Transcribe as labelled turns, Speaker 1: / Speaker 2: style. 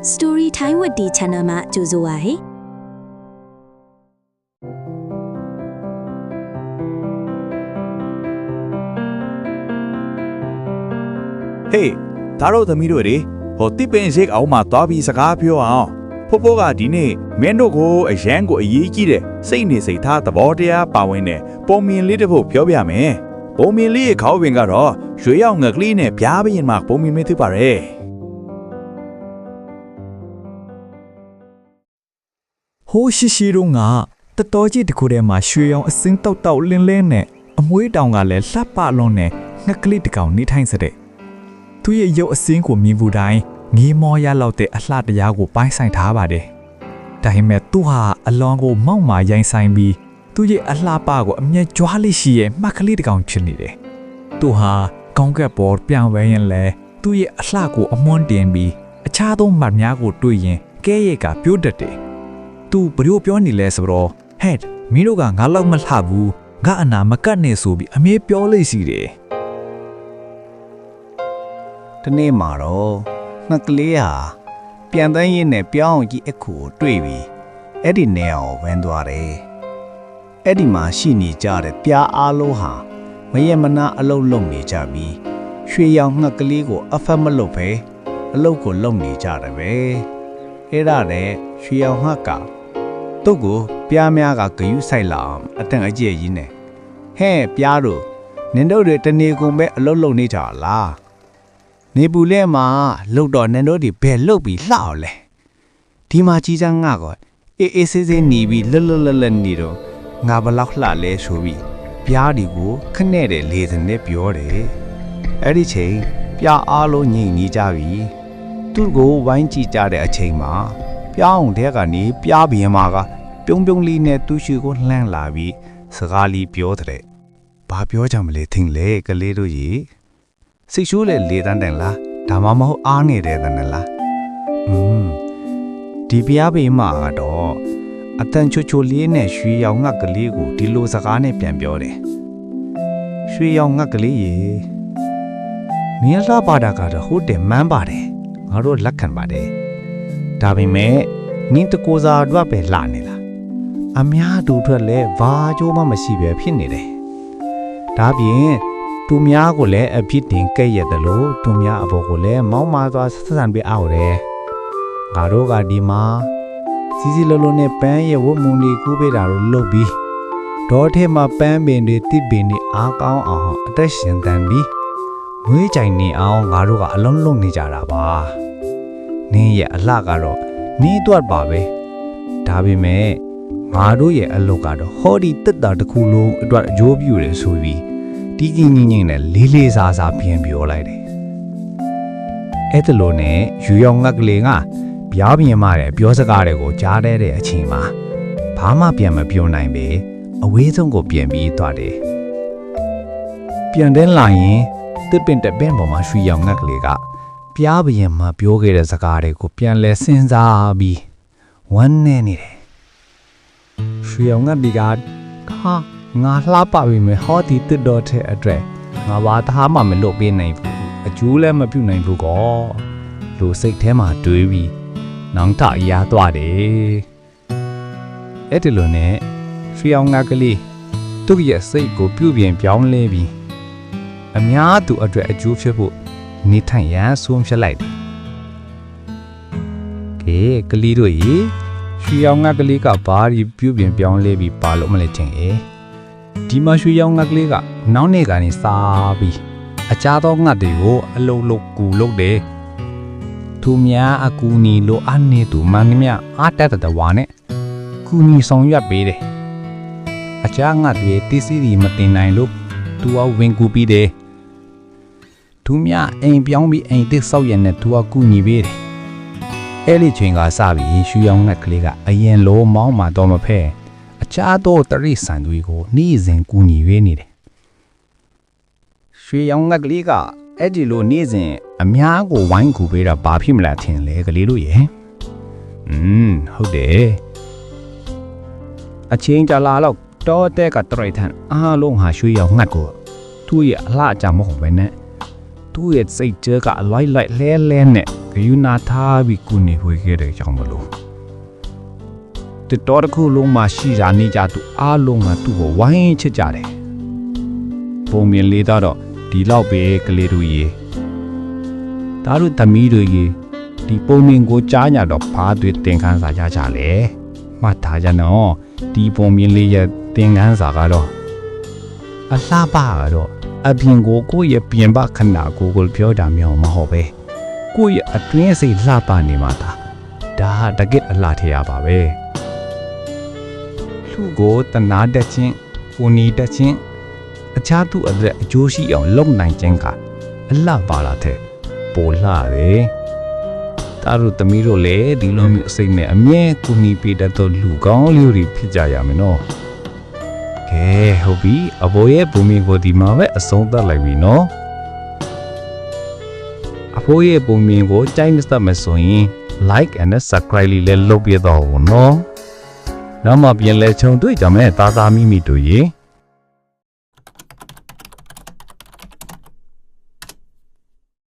Speaker 1: Story Time with the channel မှာကြိုဆိုပါရစေ
Speaker 2: ဟေးဒါတို့သမီးတို့တွေဟိုတစ်ပင်စိတ်အောင်မှာသွားပြီးစကားပြောအောင်ဖိုးဖိုးကဒီနေ့မင်းတို့ကိုအရန်ကိုအရေးကြီးတဲ့စိတ်နေစိတ်ထားသဘောတရားပါဝင်တဲ့ပုံမြင်လေးတစ်ပုဒ်ပြောပြမယ်ပုံမြင်လေးရဲ့ခေါင်းပင်ကတော့ရွှေရောင်ငကလေးနဲ့ပြားပင်မှာပုံမြင်လေးဖြစ်ပါတယ်
Speaker 3: ဟိုးရှိရှိတို့ကတတော်ကြီးတခုထဲမှာရွှေရောင်အစင်းတောက်တောက်လင်းလင်းနဲ့အမွှေးတောင်ကလည်းလှပလုံးနဲ့ငကလေးတစ်ကောင်နေထိုင်စတဲ့သူရဲ့ရုပ်အစင်းကိုမြင်ဘူးတိုင်းငေးမောရလောက်တဲ့အလှတရားကိုပိုင်းဆိုင်ထားပါတယ်။ဒါပေမဲ့သူဟာအလွန်ကိုမောက်မာရိုင်းဆိုင်ပြီးသူရဲ့အလှပကိုအမျက်ကြွားလေးရှိရဲ့မှတ်ကလေးတစ်ကောင်ဖြစ်နေတယ်။သူဟာကောင်းကက်ပေါ်ပြောင်းဝဲရင်လဲသူရဲ့အလှကိုအမွှန်းတင်ပြီးအခြားသောမှတ်များကိုတွေ့ရင်ကဲရဲကပြိုးတတ်တယ်။သူဘလို့ပြောနေလဲဆိုတော့ဟဲ့မင်းတို့ကငါလောက်မလှဘူးငါအနာမကတ်နဲ့ဆိုပြီးအမြဲပြောလိမ့်စီတယ်။
Speaker 4: ဒီနေ့မှာတော့ငှက်ကလေးဟာပြန်တန်းရင်းနဲ့ပြောင်းကြီးအခုကိုတွေ့ပြီးအဲ့ဒီနေရာကိုဝင်သွားတယ်။အဲ့ဒီမှာရှိနေကြတဲ့ပြားအားလုံးဟာမယမနာအလုတ်လုံနေကြပြီးရွှေရောင်ငှက်ကလေးကိုအဖက်မလုပ်ပဲအလုတ်ကိုလုံနေကြတယ်ပဲ။အဲ့ဒါနဲ့ရွှေရောင်ငှက်ကသူ့ကိုပြားများကဂယုဆိုင်လာအောင်အတန်အကျဲကြီးနဲ့ဟဲ့ပြားတို့နင်တို့တွေတနေကုန်ပဲအလုတ်လုံနေကြလားနေပူလဲမှာလှုပ်တော့နင်တို့ဒီဘယ်လှုပ်ပြီးလှအောင်လဲဒီမှာကြီးစမ်းငါကောအေးဆေးဆေးหนีပြီးလွတ်နေတော့ငါဘလောက်လှလဲဆိုပြီးပြားဒီကိုခနဲ့တဲ့လေစနဲ့ပြောတယ်အဲ့ဒီချိန်ပြားအားလုံးငြိမ်နေကြပြီသူ့ကိုဝိုင်းကြည့်ကြတဲ့အချိန်မှာပြောင်းတဲ့ကနေပြားပြင်မှာကပြုံးလေးနဲ့သူ့ရှိကိုလှမ်းလာပြီးစကားလေးပြောတဲ့ဘာပြောကြမလဲထင်လေကလေးတို့ကြီးစိတ်ဆိုးလေလေတန်းတန်လားဒါမှမဟုတ်အားနေတဲ့တန်းလားဒီပြားပေမှာတော့အတန်ချိုလေးနဲ့ရွှေရောင်ငှက်ကလေးကိုဒီလိုစကားနဲ့ပြန်ပြောတယ်ရွှေရောင်ငှက်ကလေးရေမင်းလာပါတာကတော့ဟုတ်တယ်မှန်းပါတယ်ငါတို့လက်ခံပါတယ်ဒါပေမဲ့နင်းတကိုးစားတော့ပဲလာနေလားအများတူထွက်လဲဘာကြိုးမှမရှိပဲဖြစ်နေတယ်ဒါပြင်သူများကိုလည်းအဖြစ်တင်ကဲ့ရတယ်လို့သူများအဘောကိုလည်းမောင်းမာသွားဆက်ဆံပေးအောင်တယ်ငါတို့ကဒီမှာစီလုံးလုံးနဲ့ပန်းရဲ့ဝတ်မှုတွေကူးပေးတာလို့လုပ်ပြီးဒေါ်ထဲမှာပန်းပင်တွေတစ်ပင်တွေအားကောင်းအောင်အသက်ရှင်တန်ပြီးမွေးကြိုင်နေအောင်ငါတို့ကအလုံးလုံးနေကြတာပါနင်းရဲ့အလှကတော့နင်းအတွက်ပါပဲဒါပေမဲ့ငါတို့ရဲ့အလုပ်ကတော့ဟောဒီတက်တာတစ်ခုလုံးအတွက်အကျိုးပြုတယ်ဆိုပြီးတီးကြီးငင်းငင်းနဲ့လေးစားစားပြန်ပြောလိုက်တယ်အဲ့တလို့နဲ့ယူရောင်ငက်ကလေးကပြားပြင်မာတဲ့ပြောစကားတွေကိုကြားတဲ့အချိန်မှာဘာမှပြန်မပြောနိုင်ပဲအဝေးဆုံးကိုပြန်ပြီးသွားတယ်ပြန်တဲ့လာရင်တစ်ပင်တပင်ပေါ်မှာရွှေရောင်ငက်ကလေးကပြားပြင်မှာပြောခဲ့တဲ့စကားတွေကိုပြန်လဲစဉ်းစားပြီးဝမ်းနေတယ်ရွှေရောင်ငက်ကလေးကငါလှပပြီမယ်ဟောဒီတစ်တော်တဲ့အတွက်ငါဘာသားမှမလုပ်ပေးနိုင်ဘူးအကျိုးလည်းမပြုနိုင်ဘူးကောလူစိတ်ထဲမှာတွေးပြီးနောင်တရသွားတယ်အဲ့ဒီလိုနဲ့ရွှေအောင်ငါကလေးသူ့ရဲ့စိတ်ကိုပြုပြင်ပြောင်းလဲပြီးအများသူအတွက်အကျိုးဖြစ်ဖို့နေထိုင်ရန်ဆုံးဖြတ်လိုက်တယ်ကဲကလေးတို့ရေရွှေအောင်ငါကလေးကဘာဒီပြုပြင်ပြောင်းလဲပြီးပါလို့မလဲထင်ဒီမှာရွှေရောင်ငှက်ကလေးကနောက်နေ့ကနေစားပြီးအခြားသောငှက်တွေကိုအလုံးလုံးကူလုပ်တယ်သူများအကူနီလိုအပ်နေသူမန်းမြအားတက်တဲ့ဝါနဲ့ကူညီဆောင်ရွက်ပေးတယ်အခြားငှက်တွေတိစီရီမတင်နိုင်လို့သူကဝင်ကူပြီးတယ်သူများအိမ်ပြောင်းပြီးအိမ်တစ်ဆောက်ရတဲ့သူကကူညီပေးတယ်အဲ့ဒီချိန်ကစပြီးရွှေရောင်ငှက်ကလေးကအရင်လိုမောင်းမှတော့မဖဲအခြားသောတရိษံတွေကိုနေ့စဉ်ကူညီပေးနေတယ်ရွှေရောင်ငှက်ကလေးကအဲ့ဒီလိုနေ့စဉ်အများကိုဝိုင်းကူပေးတာဘာဖြစ်မလားထင်လဲကလေးတို့ရဲ့ဟုတ်တယ်အချင်းကြလာတော့တောတဲ့ကတရိထန်အားလုံးဟာရွှေရောင်ငှက်ကိုသူ့ရဲ့အလှအကြမဟုတ်ပဲနဲ့သူ သူ့ရဲ့စိတ်ကြကအလိုက်လိုက်လဲနဲ့ဂယုနာထားပြီးကုနေဖွေခဲ့တဲ့ကြောင့်မလို့တတော်တစ်ခုလုံးမှာရှိတာနေကြသူအားလုံးကသူ့ကိုဝိုင်းချစ်ကြတယ်ပုံမြင်လေးတော့ဒီလောက်ပဲကလေးတို့ရေဒါတို့သမီးတို့ရေဒီပုံမြင်ကိုကြားညာတော့ဘာတွေတင်ခန်းစာကြကြလဲမှတ်ထားကြနော်ဒီပုံမြင်လေးရဲ့တင်ခန်းစာကတော့အလှပကတော့အပြင်ကိုယ့်ရဲ့ပြင်ပခဏကိုပြောတာမျိုးမဟုတ်ပဲကိုယ့်ရဲ့အတွင်းစိတ်လှပနေမှာဒါတကယ်အလှထရပါပဲလူကိုတနာတတ်ခြင်းကိုနီတတ်ခြင်းအခြားသူအတွက်အကျိုးရှိအောင်လုပ်နိုင်ခြင်းကအလှပါလာတဲ့ပိုလှတယ်ဒါတို့သမီးတို့လည်းဒီလိုမျိုးစိတ်နဲ့အမြဲကိုနီပေးတတ်သောလူကောင်းလေးတွေဖြစ်ကြရမယ်နော်ကဲဟုတ်ပြီအဘိုးရဲ့ဘူမီကိုဒီမှာပဲအဆုံးသတ်လိုက်ပြီနော်အဖိုးရဲ့ပုံမြင်ကိုကြိုက်နှစ်သက်မဆိုရင် like and subscribe လေးလည်းလုပ်ပြတော့ဘူးနော်နောက်မှပြန်လဲချုံတွေ့ကြမယ်သားသားမိမိတို့ရေ